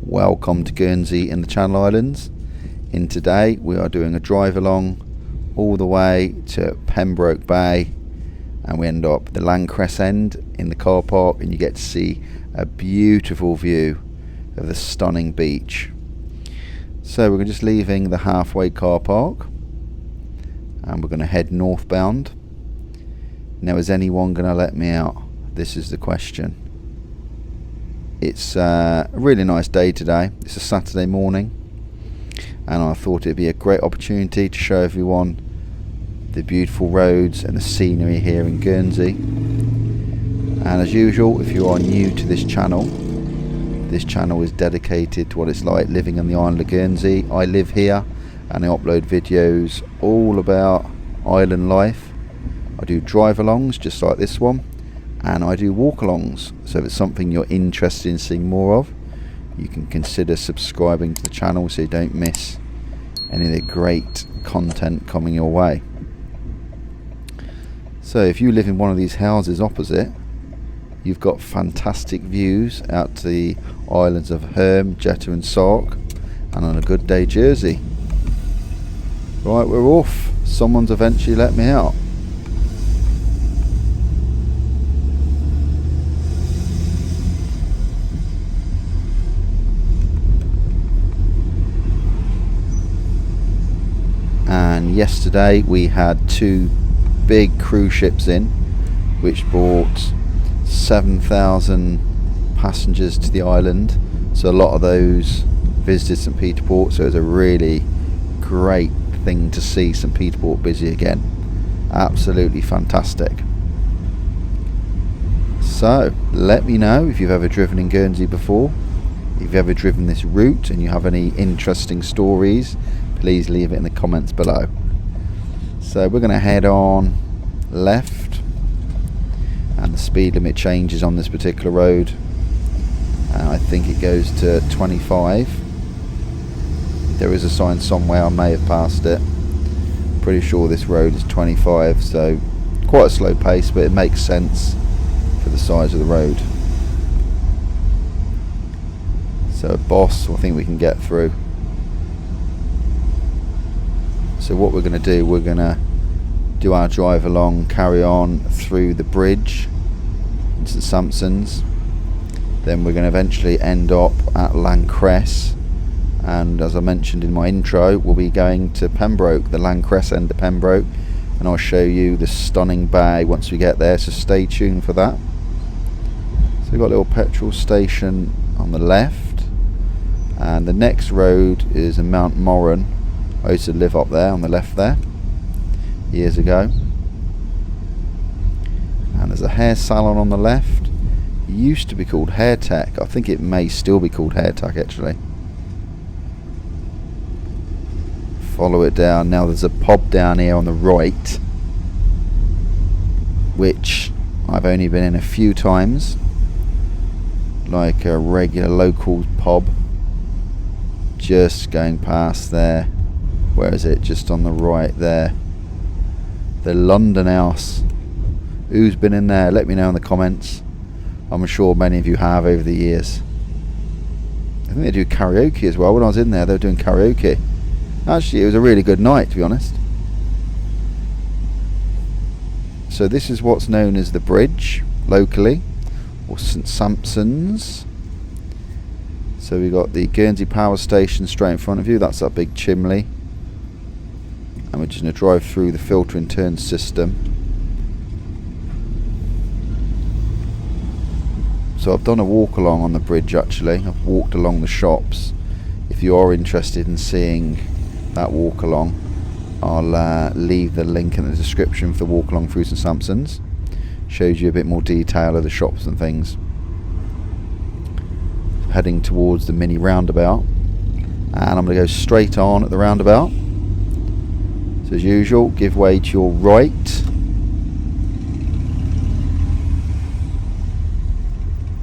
Welcome to Guernsey in the Channel Islands. In today we are doing a drive along all the way to Pembroke Bay, and we end up at the Landcrest end in the car park, and you get to see a beautiful view of the stunning beach. So we're just leaving the halfway car park and we're going to head northbound. Now, is anyone going to let me out? This is the question. It's a really nice day today. It's a Saturday morning, and I thought it'd be a great opportunity to show everyone the beautiful roads and the scenery here in Guernsey. And as usual, if you are new to this channel is dedicated to what it's like living on the island of Guernsey. I live here and I upload videos all about island life. I do drive-alongs just like this one, and I do walk-alongs. So if it's something you're interested in seeing more of, you can consider subscribing to the channel so you don't miss any of the great content coming your way. So if you live in one of these houses opposite, you've got fantastic views out to the islands of Herm, Jetta and Sark, and on a good day Jersey. Right, we're off. Someone's eventually let me out. And yesterday we had two big cruise ships in, which brought 7,000 passengers to the island. So a lot of those visited St Peter Port, so it was a really great thing to see St Peter Port busy again. Absolutely fantastic. So let me know if you've ever driven in Guernsey before, if you've ever driven this route and you have any interesting stories, please leave it in the comments below. So we're going to head on left, and the speed limit changes on this particular road. I think it goes to 25. There is a sign somewhere, I may have passed it. Pretty sure this road is 25, so quite a slow pace, but it makes sense for the size of the road. So Boss, I think we can get through. So what we're going to do, we're going to do our drive along, carry on through the bridge into the Sampsons. Then we're going to eventually end up at Landcrest, and as I mentioned in my intro, we'll be going to Pembroke, the Landcrest end of Pembroke, and I'll show you the stunning bay once we get there, so stay tuned for that. So we've got a little petrol station on the left, and the next road is in Mount Moran. I used to live up there on the left there years ago. And there's a hair salon on the left. It used to be called Hair Tech. I think it may still be called Hair Tech actually. Follow it down. Now there's a pub down here on the right, which I've only been in a few times, like a regular local pub. Just going past there. Where is it? Just on the right there. The London House. Who's been in there? Let me know in the comments. I'm sure many of you have over the years. I think they do karaoke as well. When I was in there, they were doing karaoke. Actually, it was a really good night, to be honest. So this is what's known as the bridge locally, or St Sampson's. So we've got the Guernsey Power Station straight in front of you. That's that big chimney. And we're just going to drive through the filter and turn system. So I've done a walk along on the bridge actually. I've walked along the shops. If you are interested in seeing that walk along, I'll leave the link in the description for the walk along through St Sampson's. Shows you a bit more detail of the shops and things. Heading towards the mini roundabout, and I'm going to go straight on at the roundabout. So as usual, give way to your right.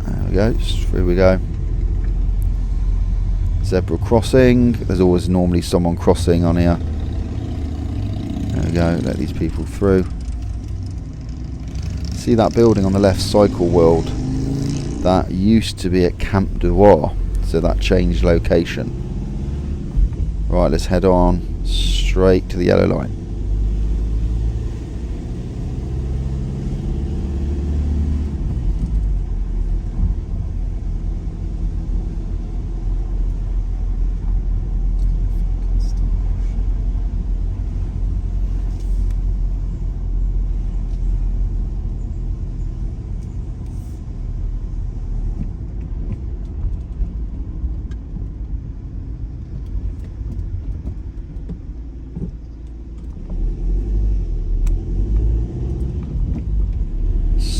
There we go, through we go. Zebra crossing. There's always normally someone crossing on here. There we go, let these people through. See that building on the left, Cycle World? That used to be at Camp de War. so that changed location. Right, let's head on straight to the yellow line.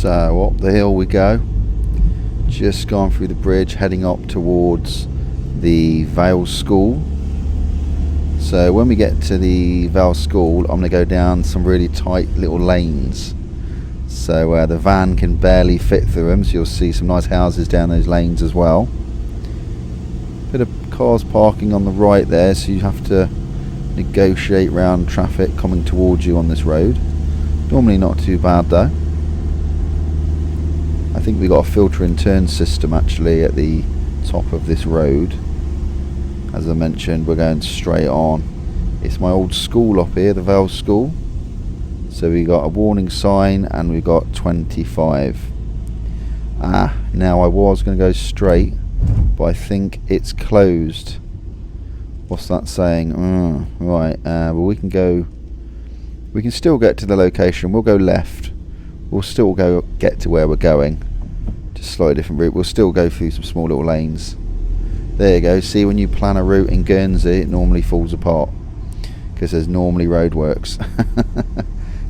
So up the hill we go, just gone through the bridge, heading up towards the Vale School. So when we get to the Vale School, I'm going to go down some really tight little lanes, so the van can barely fit through them, so you'll see some nice houses down those lanes as well. Bit of cars parking on the right there, so you have to negotiate around traffic coming towards you on this road. Normally not too bad though. I think we got a filter and turn system actually at the top of this road. As I mentioned, we're going straight on. It's my old school up here, the Vale School. So we got a warning sign and we got 25. Now I was going to go straight, but I think it's closed. What's that saying? Right, well we can still get to the location. We'll go left. We'll still get to where we're going, just slightly different route. We'll still go through some small little lanes. There you go. See, when you plan a route in Guernsey, it normally falls apart because there's normally roadworks.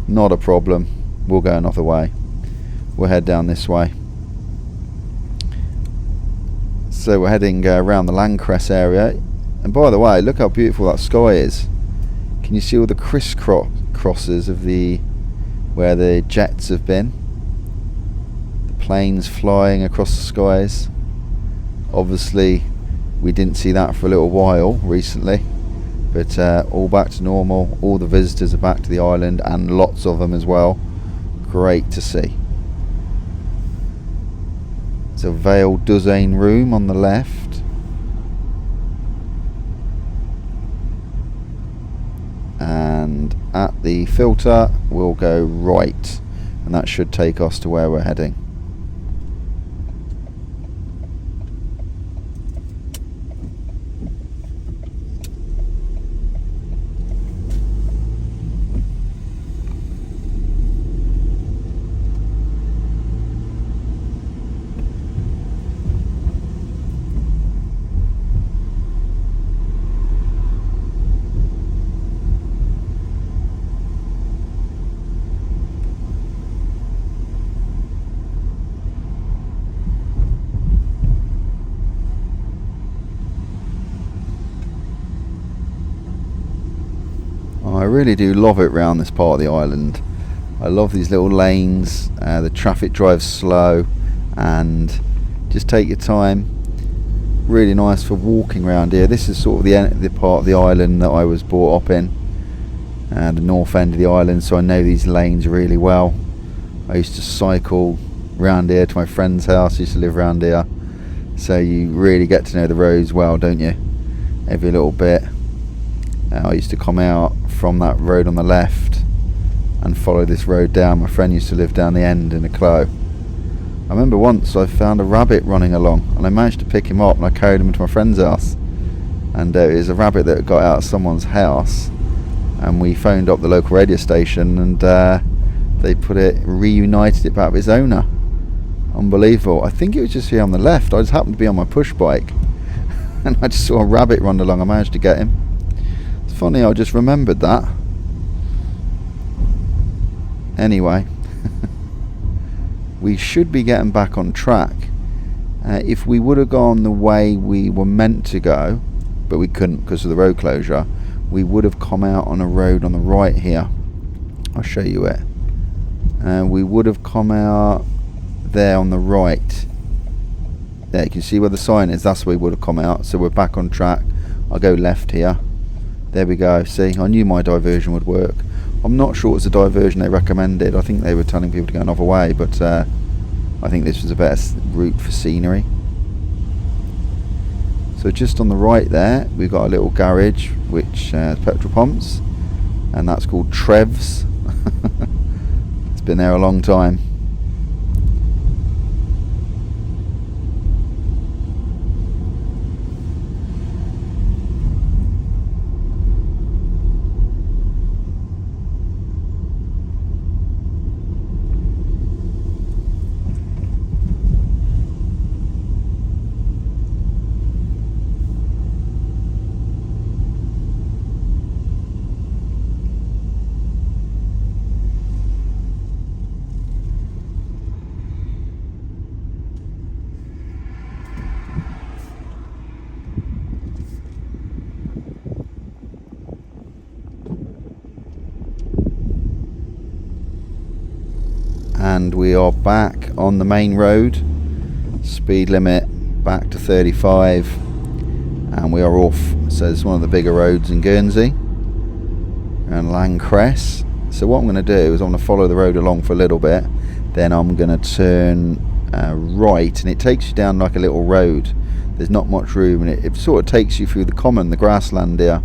Not a problem. We'll go another way. We'll head down this way. So we're heading around the Landcrest area. And by the way, look how beautiful that sky is. Can you see all the crisscrosses of where the jets have been? The planes flying across the skies. Obviously we didn't see that for a little while recently, but all back to normal. All the visitors are back to the island, and lots of them as well. Great to see. There's a Vale Douzaine room on the left, and at the filter we'll go right, and that should take us to where we're heading. I really do love it round this part of the island. I love these little lanes, the traffic drives slow, and just take your time. Really nice for walking around here. This is sort of the part of the island that I was brought up in, the north end of the island, so I know these lanes really well. I used to cycle round here to my friend's house. I used to live round here, so you really get to know the roads well, don't you? Every little bit. I used to come out from that road on the left and follow this road down. My friend used to live down the end in a clo. I remember once I found a rabbit running along, and I managed to pick him up and I carried him to my friend's house, and it was a rabbit that got out of someone's house, and we phoned up the local radio station, and they reunited it back with its owner. Unbelievable. I think it was just here on the left. I just happened to be on my push bike and I just saw a rabbit run along. I managed to get him. It's funny, I just remembered that. Anyway, we should be getting back on track. If we would have gone the way we were meant to go, but we couldn't because of the road closure, we would have come out on a road on the right here. I'll show you it. We would have come out there on the right. There, you can see where the sign is. That's where we would have come out. So we're back on track. I'll go left here. There we go. See, I knew my diversion would work. I'm not sure it's a diversion they recommended. I think they were telling people to go another way, but I think this was a better route for scenery. So just on the right there, we've got a little garage which has petrol pumps, and that's called Trev's. It's been there a long time. And we are back on the main road. Speed limit back to 35, and we are off. So it's one of the bigger roads in Guernsey, and Langcrest. So what I'm going to do is I'm going to follow the road along for a little bit, then I'm going to turn right, and it takes you down like a little road. There's not much room, and it sort of takes you through the common, the grassland here,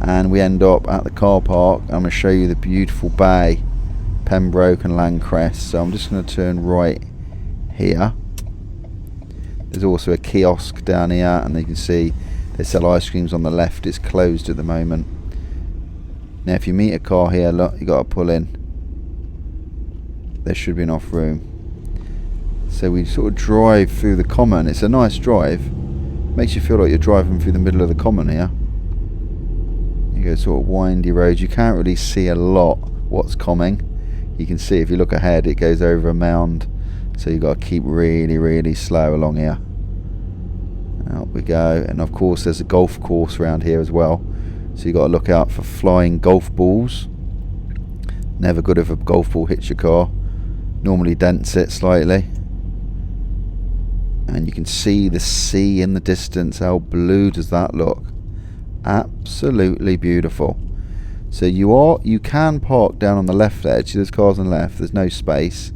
and we end up at the car park. I'm going to show you the beautiful bay, Pembroke and Langcrest. So I'm just going to turn right here. There's also a kiosk down here, and you can see they sell ice creams on the left. It's closed at the moment. Now if you meet a car here, look, you got to pull in. There should be enough room. So we sort of drive through the common. It's a nice drive. Makes you feel like you're driving through the middle of the common here. You go sort of windy roads. You can't really see a lot what's coming. You can see if you look ahead, it goes over a mound, so you've got to keep really slow along here. Out we go, and of course there's a golf course around here as well, so you've got to look out for flying golf balls. Never good if a golf ball hits your car. Normally dents it slightly. And you can see the sea in the distance. How blue does that look? Absolutely beautiful. So you can park down on the left edge. There's cars on the left. There's no space.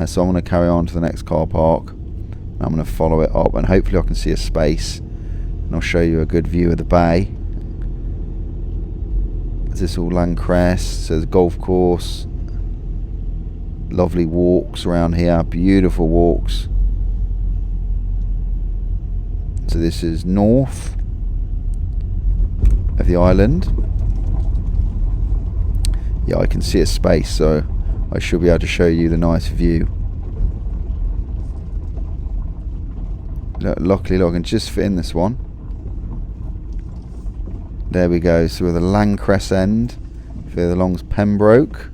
So I'm going to carry on to the next car park. I'm going to follow it up, and hopefully I can see a space, and I'll show you a good view of the bay. Is this all Langcrest? So there's a golf course. Lovely walks around here. Beautiful walks. So this is north of the island. Yeah, I can see a space, so I should be able to show you the nice view. Luckily I can just fit in this one. There we go. So we're the Langcrest end, further along's Pembroke.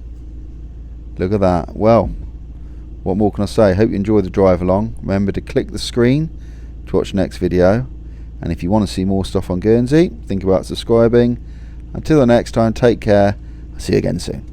Look at that. Well, what more can I say? Hope you enjoyed the drive along. Remember to click the screen to watch the next video, and if you want to see more stuff on Guernsey, think about subscribing. Until the next time, take care. I'll see you again soon.